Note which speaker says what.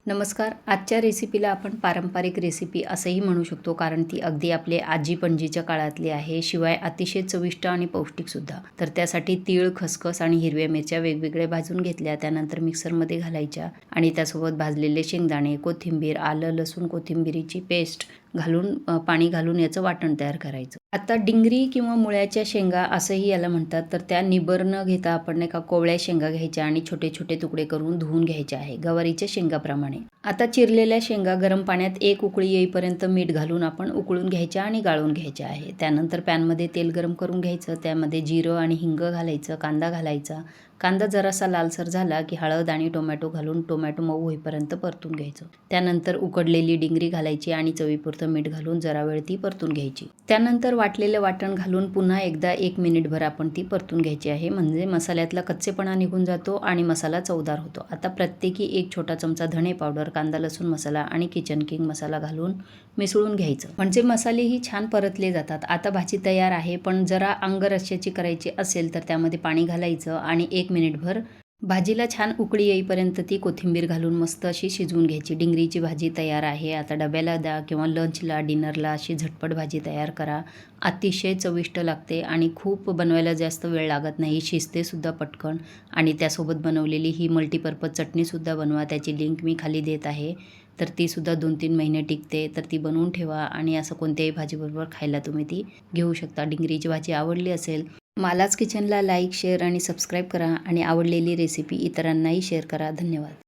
Speaker 1: नमस्कार. आजच्या रेसिपीला आपण पारंपरिक रेसिपी असंही म्हणू शकतो, कारण ती अगदी आपले आजी-पणजीच्या काळातली आहे. शिवाय अतिशय चविष्ट आणि पौष्टिकसुद्धा. तर त्यासाठी तीळ, खसखस आणि हिरव्या मिरच्या वेगवेगळ्या भाजून घेतल्या. त्यानंतर मिक्सरमध्ये घालायच्या आणि त्यासोबत भाजलेले शेंगदाणे, कोथिंबीर, आलं, लसूण, कोथिंबिरीची पेस्ट घालून पाणी घालून याचं वाटण तयार करायचं. आता डिंगरी किंवा मुळ्याच्या शेंगा असंही याला म्हणतात. तर त्या निबर न घेता आपण नाही का कोवळ्या शेंगा घ्यायच्या आणि छोटे-छोटे तुकडे करून धुवून घ्यायचे आहे, गवारीच्या शेंगाप्रमाणे. आता चिरलेल्या शेंगा गरम पाण्यात एक उकळी येईपर्यंत मीठ घालून आपण उकळून घ्यायच्या आणि गाळून घ्यायच्या आहे. त्यानंतर पॅनमध्ये तेल गरम करून घ्यायचं, त्यामध्ये जिरं आणि हिंग घालायचं, कांदा घालायचा. कांदा जरासा लालसर झाला की हळद आणि टोमॅटो घालून टोमॅटो मऊ होईपर्यंत परतून घ्यायचं. त्यानंतर उकडलेली डिंगरी घालायची आणि चवीपुरतं मीठ घालून जरा वेळ ती परतून घ्यायची. त्यानंतर वाटलेलं वाटण घालून पुन्हा एकदा 1 मिनिटभर आपण ती परतून घ्यायची आहे, म्हणजे मसाल्यातला कच्चेपणा निघून जातो आणि मसाला चवदार होतो. आता प्रत्येकी 1 छोटा चमचा धणे पावडर, कांदा लसूण मसाला आणि किचन किंग मसाला घालून मिसळून घ्यायचं, म्हणजे मसालेही छान परतले जातात. आता भाजी तयार आहे, पण जरा अंगरस्याची करायची असेल तर त्यामध्ये पाणी घालायचं आणि 1 मिनिटभर भाजीला छान उकळी येईपर्यंत ती कोथिंबीर घालून मस्त अशी शिजवून घ्यायची. डिंगरीची भाजी तयार आहे. आता डब्याला द्या किंवा लंचला, डिनरला अशी झटपट भाजी तयार करा. अतिशय चविष्ट लागते आणि खूप बनवायला जास्त वेळ लागत नाही, शिजतेसुद्धा पटकन. आणि त्यासोबत बनवलेली ही मल्टीपर्पज चटणीसुद्धा बनवा, त्याची लिंक मी खाली देत आहे. तर तीसुद्धा 2-3 महिने टिकते. तर ती बनवून ठेवा आणि असं कोणत्याही भाजीबरोबर खायला तुम्ही ती घेऊ शकता. डिंगरीची भाजी आवडली असेल, मालाच किचनला लाईक, शेअर आणि सबस्क्राईब करा आणि आवडलेली रेसिपी इतरांनाही शेअर करा. धन्यवाद.